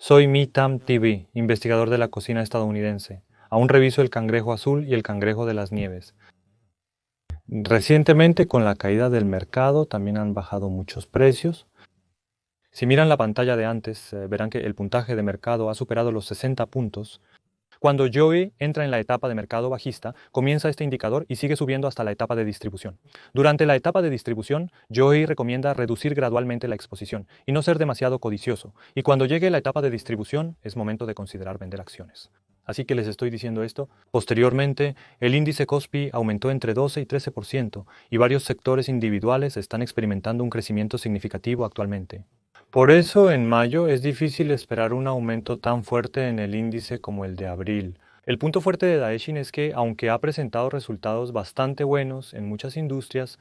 Soy Mi Tam TV, investigador de la cocina estadounidense. Aún reviso el cangrejo azul y el cangrejo de las nieves. Recientemente, con la caída del mercado, también han bajado muchos precios. Si miran la pantalla de antes, verán que el puntaje de mercado ha superado los 60 puntos. Cuando Joey entra en la etapa de mercado bajista, comienza este indicador y sigue subiendo hasta la etapa de distribución. Durante la etapa de distribución, Joey recomienda reducir gradualmente la exposición y no ser demasiado codicioso. Y cuando llegue la etapa de distribución, es momento de considerar vender acciones. Así que les estoy diciendo esto. Posteriormente, el índice Kospi aumentó entre 12 y 13% y varios sectores individuales están experimentando un crecimiento significativo actualmente. Por eso, en mayo es difícil esperar un aumento tan fuerte en el índice como el de abril. El punto fuerte de Daeshin es que, aunque ha presentado resultados bastante buenos en muchas industrias,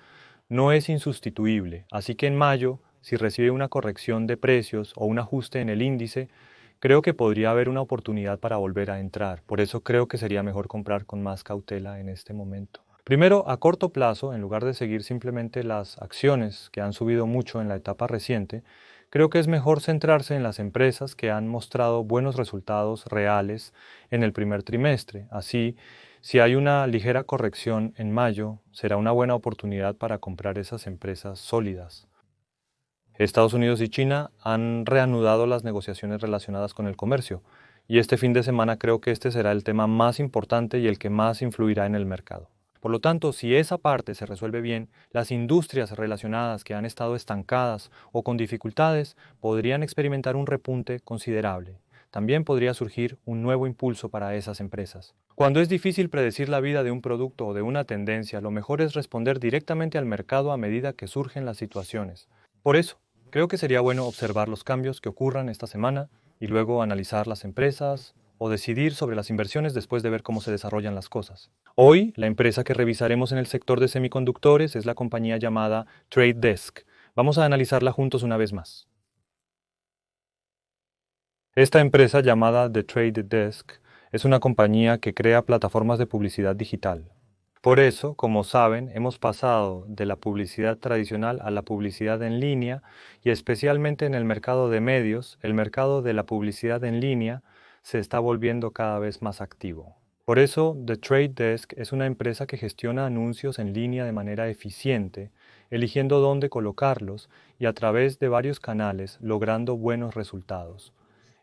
no es insustituible. Así que en mayo, si recibe una corrección de precios o un ajuste en el índice, creo que podría haber una oportunidad para volver a entrar. Por eso creo que sería mejor comprar con más cautela en este momento. Primero, a corto plazo, en lugar de seguir simplemente las acciones que han subido mucho en la etapa reciente, creo que es mejor centrarse en las empresas que han mostrado buenos resultados reales en el primer trimestre. Así, si hay una ligera corrección en mayo, será una buena oportunidad para comprar esas empresas sólidas. Estados Unidos y China han reanudado las negociaciones relacionadas con el comercio, y este fin de semana creo que este será el tema más importante y el que más influirá en el mercado. Por lo tanto, si esa parte se resuelve bien, las industrias relacionadas que han estado estancadas o con dificultades podrían experimentar un repunte considerable. También podría surgir un nuevo impulso para esas empresas. Cuando es difícil predecir la vida de un producto o de una tendencia, lo mejor es responder directamente al mercado a medida que surgen las situaciones. Por eso, creo que sería bueno observar los cambios que ocurran esta semana y luego analizar las empresas o decidir sobre las inversiones después de ver cómo se desarrollan las cosas. Hoy, la empresa que revisaremos en el sector de semiconductores es la compañía llamada Trade Desk. Vamos a analizarla juntos una vez más. Esta empresa llamada The Trade Desk es una compañía que crea plataformas de publicidad digital. Por eso, como saben, hemos pasado de la publicidad tradicional a la publicidad en línea y especialmente en el mercado de medios, el mercado de la publicidad en línea se está volviendo cada vez más activo. Por eso, The Trade Desk es una empresa que gestiona anuncios en línea de manera eficiente, eligiendo dónde colocarlos y a través de varios canales logrando buenos resultados.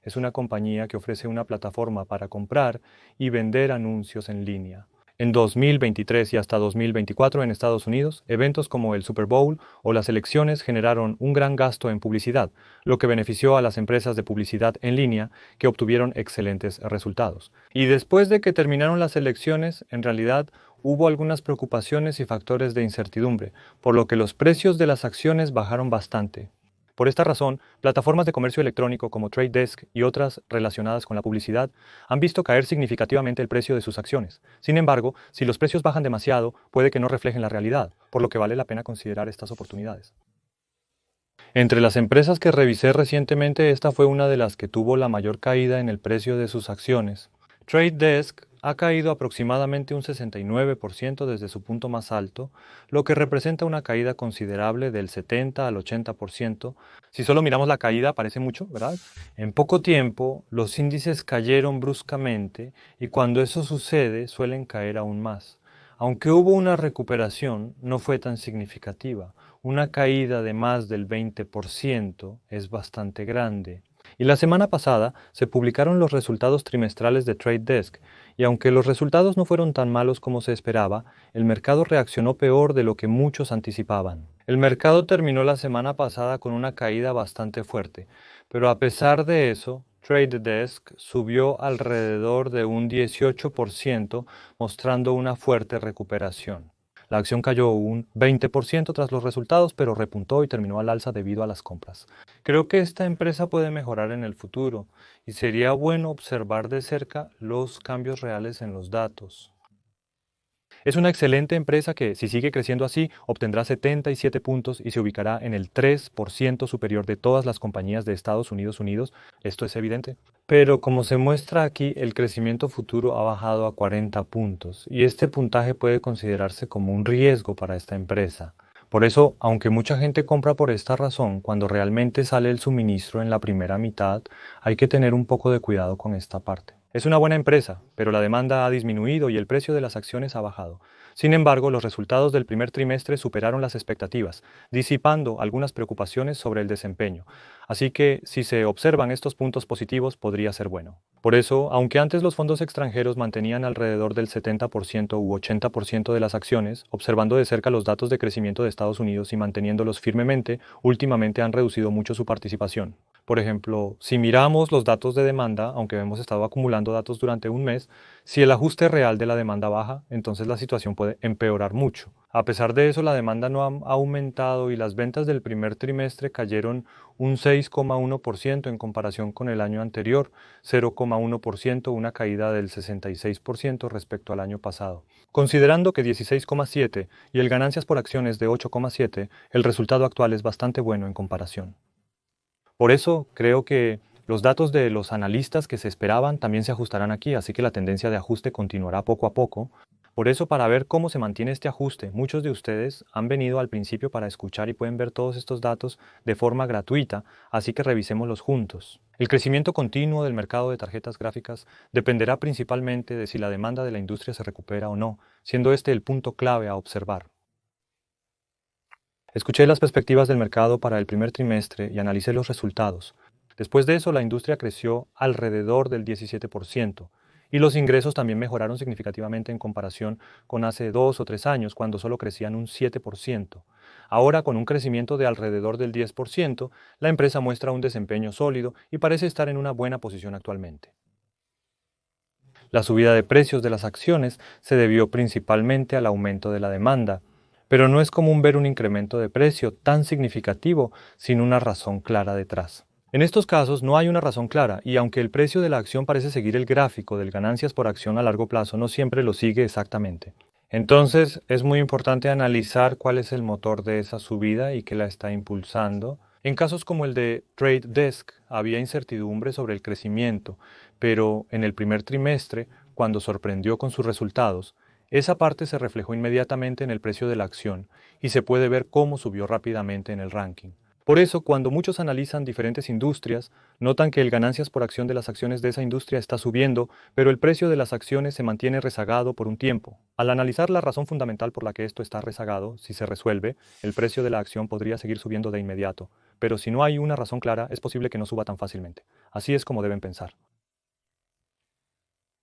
Es una compañía que ofrece una plataforma para comprar y vender anuncios en línea. En 2023 y hasta 2024 en Estados Unidos, eventos como el Super Bowl o las elecciones generaron un gran gasto en publicidad, lo que benefició a las empresas de publicidad en línea que obtuvieron excelentes resultados. Y después de que terminaron las elecciones, en realidad hubo algunas preocupaciones y factores de incertidumbre, por lo que los precios de las acciones bajaron bastante. Por esta razón, plataformas de comercio electrónico como Trade Desk y otras relacionadas con la publicidad han visto caer significativamente el precio de sus acciones. Sin embargo, si los precios bajan demasiado, puede que no reflejen la realidad, por lo que vale la pena considerar estas oportunidades. Entre las empresas que revisé recientemente, esta fue una de las que tuvo la mayor caída en el precio de sus acciones. Trade Desk ha caído aproximadamente un 69% desde su punto más alto, lo que representa una caída considerable del 70 al 80%. Si solo miramos la caída, parece mucho, ¿verdad? En poco tiempo, los índices cayeron bruscamente y cuando eso sucede, suelen caer aún más. Aunque hubo una recuperación, no fue tan significativa. Una caída de más del 20% es bastante grande. Y la semana pasada se publicaron los resultados trimestrales de Trade Desk, y aunque los resultados no fueron tan malos como se esperaba, el mercado reaccionó peor de lo que muchos anticipaban. El mercado terminó la semana pasada con una caída bastante fuerte, pero a pesar de eso, Trade Desk subió alrededor de un 18%, mostrando una fuerte recuperación. La acción cayó un 20% tras los resultados, pero repuntó y terminó al alza debido a las compras. Creo que esta empresa puede mejorar en el futuro y sería bueno observar de cerca los cambios reales en los datos. Es una excelente empresa que, si sigue creciendo así, obtendrá 77 puntos y se ubicará en el 3% superior de todas las compañías de Estados Unidos. Esto es evidente. Pero como se muestra aquí, el crecimiento futuro ha bajado a 40 puntos y este puntaje puede considerarse como un riesgo para esta empresa. Por eso, aunque mucha gente compra por esta razón, cuando realmente sale el suministro en la primera mitad, hay que tener un poco de cuidado con esta parte. Es una buena empresa, pero la demanda ha disminuido y el precio de las acciones ha bajado. Sin embargo, los resultados del primer trimestre superaron las expectativas, disipando algunas preocupaciones sobre el desempeño. Así que, si se observan estos puntos positivos, podría ser bueno. Por eso, aunque antes los fondos extranjeros mantenían alrededor del 70% u 80% de las acciones, observando de cerca los datos de crecimiento de Estados Unidos y manteniéndolos firmemente, últimamente han reducido mucho su participación. Por ejemplo, si miramos los datos de demanda, aunque hemos estado acumulando datos durante un mes, si el ajuste real de la demanda baja, entonces la situación puede empeorar mucho. A pesar de eso, la demanda no ha aumentado y las ventas del primer trimestre cayeron un 6,1% en comparación con el año anterior, 0,1%, una caída del 66% respecto al año pasado. Considerando que 16,7 y el ganancias por acciones de 8,7, el resultado actual es bastante bueno en comparación. Por eso creo que los datos de los analistas que se esperaban también se ajustarán aquí, así que la tendencia de ajuste continuará poco a poco. Por eso, para ver cómo se mantiene este ajuste, muchos de ustedes han venido al principio para escuchar y pueden ver todos estos datos de forma gratuita, así que revisémoslos juntos. El crecimiento continuo del mercado de tarjetas gráficas dependerá principalmente de si la demanda de la industria se recupera o no, siendo este el punto clave a observar. Escuché las perspectivas del mercado para el primer trimestre y analicé los resultados. Después de eso, la industria creció alrededor del 17% y los ingresos también mejoraron significativamente en comparación con hace 2 o 3 años, cuando solo crecían un 7%. Ahora, con un crecimiento de alrededor del 10%, la empresa muestra un desempeño sólido y parece estar en una buena posición actualmente. La subida de precios de las acciones se debió principalmente al aumento de la demanda, pero no es común ver un incremento de precio tan significativo sin una razón clara detrás. En estos casos no hay una razón clara y aunque el precio de la acción parece seguir el gráfico de ganancias por acción a largo plazo, no siempre lo sigue exactamente. Entonces es muy importante analizar cuál es el motor de esa subida y qué la está impulsando. En casos como el de Trade Desk había incertidumbre sobre el crecimiento, pero en el primer trimestre, cuando sorprendió con sus resultados, esa parte se reflejó inmediatamente en el precio de la acción y se puede ver cómo subió rápidamente en el ranking. Por eso, cuando muchos analizan diferentes industrias, notan que el ganancias por acción de las acciones de esa industria está subiendo, pero el precio de las acciones se mantiene rezagado por un tiempo. Al analizar la razón fundamental por la que esto está rezagado, si se resuelve, el precio de la acción podría seguir subiendo de inmediato, pero si no hay una razón clara, es posible que no suba tan fácilmente. Así es como deben pensar.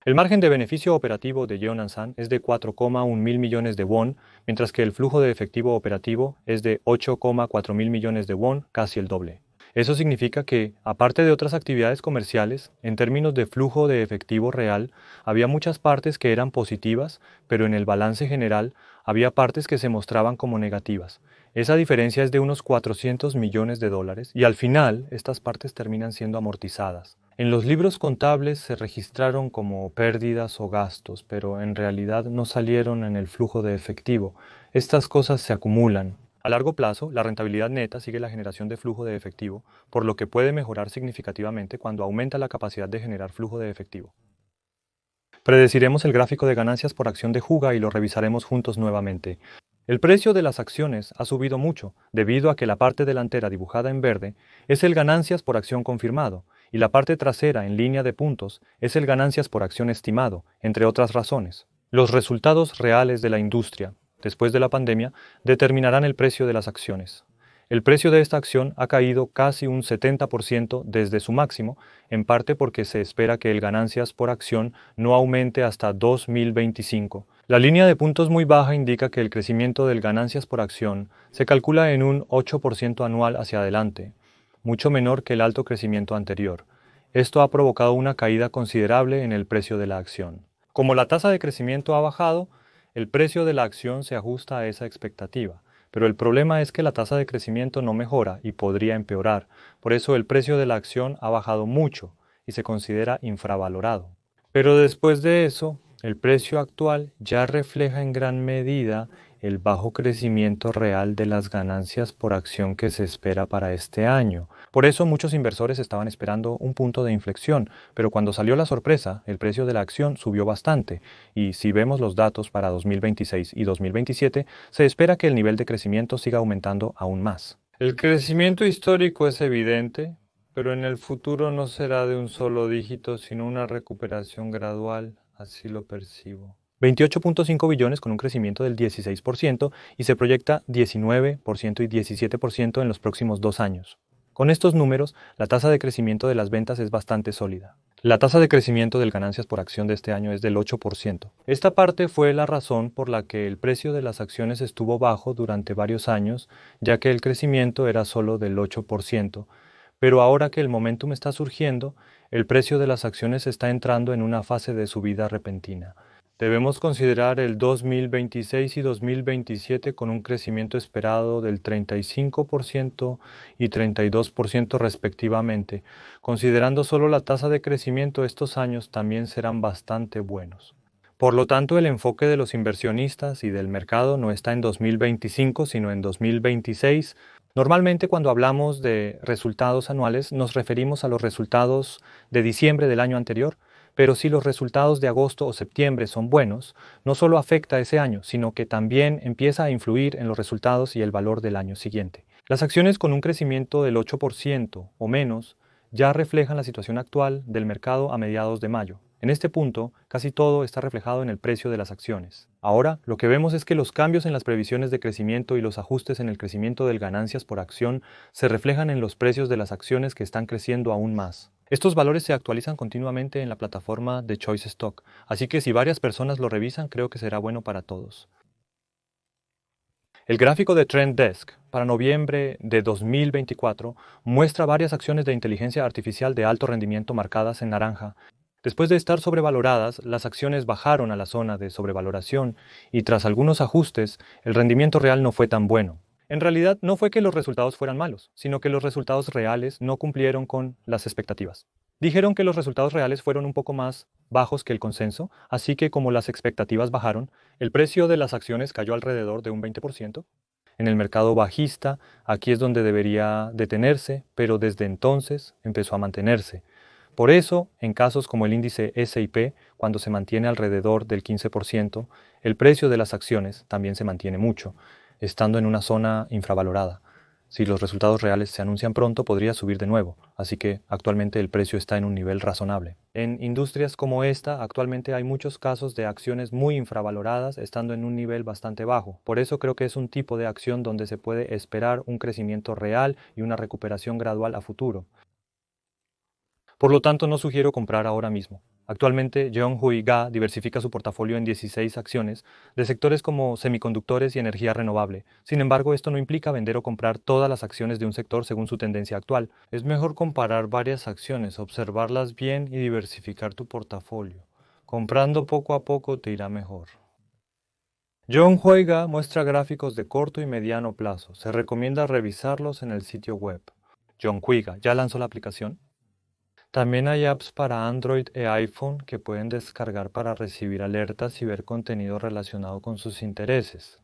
El margen de beneficio operativo de Yeonan San es de 4,1 mil millones de won, mientras que el flujo de efectivo operativo es de 8,4 mil millones de won, casi el doble. Eso significa que, aparte de otras actividades comerciales, en términos de flujo de efectivo real, había muchas partes que eran positivas, pero en el balance general había partes que se mostraban como negativas. Esa diferencia es de unos 400 millones de dólares y al final estas partes terminan siendo amortizadas. En los libros contables se registraron como pérdidas o gastos, pero en realidad no salieron en el flujo de efectivo. Estas cosas se acumulan. A largo plazo, la rentabilidad neta sigue la generación de flujo de efectivo, por lo que puede mejorar significativamente cuando aumenta la capacidad de generar flujo de efectivo. Predeciremos el gráfico de ganancias por acción de Juga y lo revisaremos juntos nuevamente. El precio de las acciones ha subido mucho, debido a que la parte delantera dibujada en verde es el ganancias por acción confirmado, y la parte trasera en línea de puntos es el ganancias por acción estimado, entre otras razones. Los resultados reales de la industria, después de la pandemia, determinarán el precio de las acciones. El precio de esta acción ha caído casi un 70% desde su máximo, en parte porque se espera que el ganancias por acción no aumente hasta 2025. La línea de puntos muy baja indica que el crecimiento del ganancias por acción se calcula en un 8% anual hacia adelante, mucho menor que el alto crecimiento anterior. Esto ha provocado una caída considerable en el precio de la acción. Como la tasa de crecimiento ha bajado, el precio de la acción se ajusta a esa expectativa, pero el problema es que la tasa de crecimiento no mejora y podría empeorar. Por eso el precio de la acción ha bajado mucho y se considera infravalorado. Pero después de eso, el precio actual ya refleja en gran medida el bajo crecimiento real de las ganancias por acción que se espera para este año. Por eso muchos inversores estaban esperando un punto de inflexión, pero cuando salió la sorpresa, el precio de la acción subió bastante, y si vemos los datos para 2026 y 2027, se espera que el nivel de crecimiento siga aumentando aún más. El crecimiento histórico es evidente, pero en el futuro no será de un solo dígito, sino una recuperación gradual, así lo percibo. 28.5 billones con un crecimiento del 16% y se proyecta 19% y 17% en los próximos 2 años. Con estos números, la tasa de crecimiento de las ventas es bastante sólida. La tasa de crecimiento de ganancias por acción de este año es del 8%. Esta parte fue la razón por la que el precio de las acciones estuvo bajo durante varios años, ya que el crecimiento era solo del 8%. Pero ahora que el momentum está surgiendo, el precio de las acciones está entrando en una fase de subida repentina. Debemos considerar el 2026 y 2027 con un crecimiento esperado del 35% y 32% respectivamente. Considerando solo la tasa de crecimiento, estos años también serán bastante buenos. Por lo tanto, el enfoque de los inversionistas y del mercado no está en 2025, sino en 2026. Normalmente cuando hablamos de resultados anuales nos referimos a los resultados de diciembre del año anterior, pero si los resultados de agosto o septiembre son buenos, no solo afecta a ese año, sino que también empieza a influir en los resultados y el valor del año siguiente. Las acciones con un crecimiento del 8% o menos ya reflejan la situación actual del mercado a mediados de mayo. En este punto, casi todo está reflejado en el precio de las acciones. Ahora, lo que vemos es que los cambios en las previsiones de crecimiento y los ajustes en el crecimiento de ganancias por acción se reflejan en los precios de las acciones que están creciendo aún más. Estos valores se actualizan continuamente en la plataforma de Choice Stock, así que si varias personas lo revisan, creo que será bueno para todos. El gráfico de Trend Desk para noviembre de 2024 muestra varias acciones de inteligencia artificial de alto rendimiento marcadas en naranja. Después de estar sobrevaloradas, las acciones bajaron a la zona de sobrevaloración y tras algunos ajustes, el rendimiento real no fue tan bueno. En realidad no fue que los resultados fueran malos, sino que los resultados reales no cumplieron con las expectativas. Dijeron que los resultados reales fueron un poco más bajos que el consenso, así que como las expectativas bajaron, el precio de las acciones cayó alrededor de un 20%. En el mercado bajista, aquí es donde debería detenerse, pero desde entonces empezó a mantenerse. Por eso, en casos como el índice S&P, cuando se mantiene alrededor del 15%, el precio de las acciones también se mantiene mucho, estando en una zona infravalorada. Si los resultados reales se anuncian pronto, podría subir de nuevo, así que actualmente el precio está en un nivel razonable. En industrias como esta, actualmente hay muchos casos de acciones muy infravaloradas, estando en un nivel bastante bajo. Por eso creo que es un tipo de acción donde se puede esperar un crecimiento real y una recuperación gradual a futuro. Por lo tanto, no sugiero comprar ahora mismo. Actualmente, Jeonhui Ga diversifica su portafolio en 16 acciones de sectores como semiconductores y energía renovable. Sin embargo, esto no implica vender o comprar todas las acciones de un sector según su tendencia actual. Es mejor comparar varias acciones, observarlas bien y diversificar tu portafolio. Comprando poco a poco te irá mejor. Jeonhui Ga muestra gráficos de corto y mediano plazo. Se recomienda revisarlos en el sitio web. Jeonhui Ga, ¿ya lanzó la aplicación? También hay apps para Android e iPhone que pueden descargar para recibir alertas y ver contenido relacionado con sus intereses.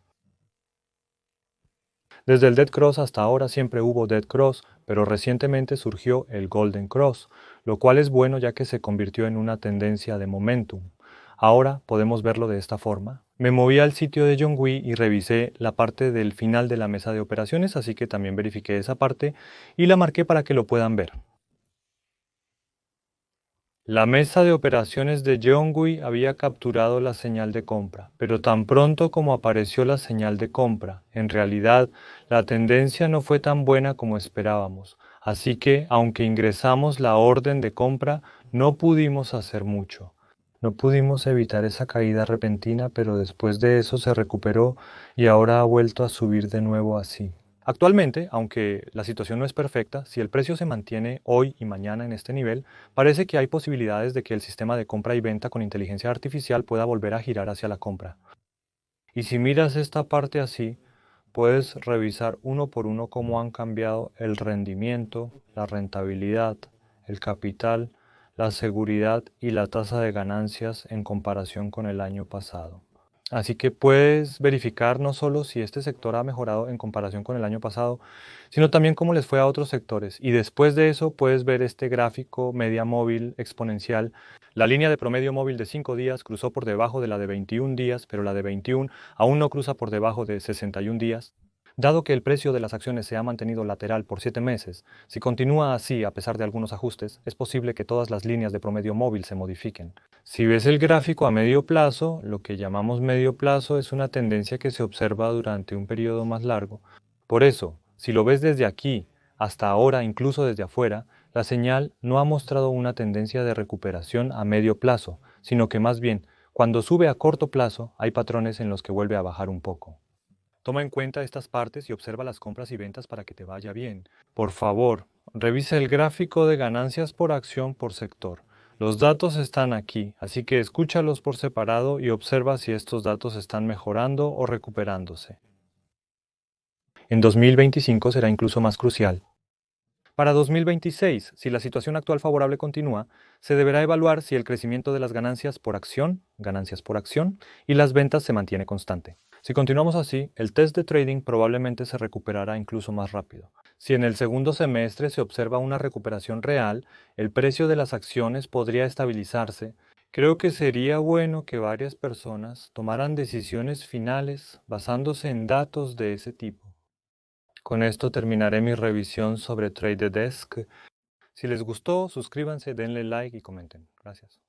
Desde el Dead Cross hasta ahora siempre hubo Dead Cross, pero recientemente surgió el Golden Cross, lo cual es bueno ya que se convirtió en una tendencia de momentum. Ahora podemos verlo de esta forma. Me moví al sitio de Jongui y revisé la parte del final de la mesa de operaciones, así que también verifiqué esa parte y la marqué para que lo puedan ver. La mesa de operaciones de Jeongui había capturado la señal de compra, pero tan pronto como apareció la señal de compra, en realidad la tendencia no fue tan buena como esperábamos, así que aunque ingresamos la orden de compra, no pudimos hacer mucho. No pudimos evitar esa caída repentina, pero después de eso se recuperó y ahora ha vuelto a subir de nuevo así. Actualmente, aunque la situación no es perfecta, si el precio se mantiene hoy y mañana en este nivel, parece que hay posibilidades de que el sistema de compra y venta con inteligencia artificial pueda volver a girar hacia la compra. Y si miras esta parte así, puedes revisar uno por uno cómo han cambiado el rendimiento, la rentabilidad, el capital, la seguridad y la tasa de ganancias en comparación con el año pasado. Así que puedes verificar no solo si este sector ha mejorado en comparación con el año pasado, sino también cómo les fue a otros sectores. Y después de eso puedes ver este gráfico media móvil exponencial. La línea de promedio móvil de 5 días cruzó por debajo de la de 21 días, pero la de 21 aún no cruza por debajo de 61 días. Dado que el precio de las acciones se ha mantenido lateral por 7 meses, si continúa así a pesar de algunos ajustes, es posible que todas las líneas de promedio móvil se modifiquen. Si ves el gráfico a medio plazo, lo que llamamos medio plazo es una tendencia que se observa durante un periodo más largo. Por eso, si lo ves desde aquí hasta ahora, incluso desde afuera, la señal no ha mostrado una tendencia de recuperación a medio plazo, sino que más bien, cuando sube a corto plazo, hay patrones en los que vuelve a bajar un poco. Toma en cuenta estas partes y observa las compras y ventas para que te vaya bien. Por favor, revisa el gráfico de ganancias por acción por sector. Los datos están aquí, así que escúchalos por separado y observa si estos datos están mejorando o recuperándose. En 2025 será incluso más crucial. Para 2026, si la situación actual favorable continúa, se deberá evaluar si el crecimiento de las ganancias por acción, y las ventas se mantiene constante. Si continuamos así, el test de trading probablemente se recuperará incluso más rápido. Si en el segundo semestre se observa una recuperación real, el precio de las acciones podría estabilizarse. Creo que sería bueno que varias personas tomaran decisiones finales basándose en datos de ese tipo. Con esto terminaré mi revisión sobre Trade Desk. Si les gustó, suscríbanse, denle like y comenten. Gracias.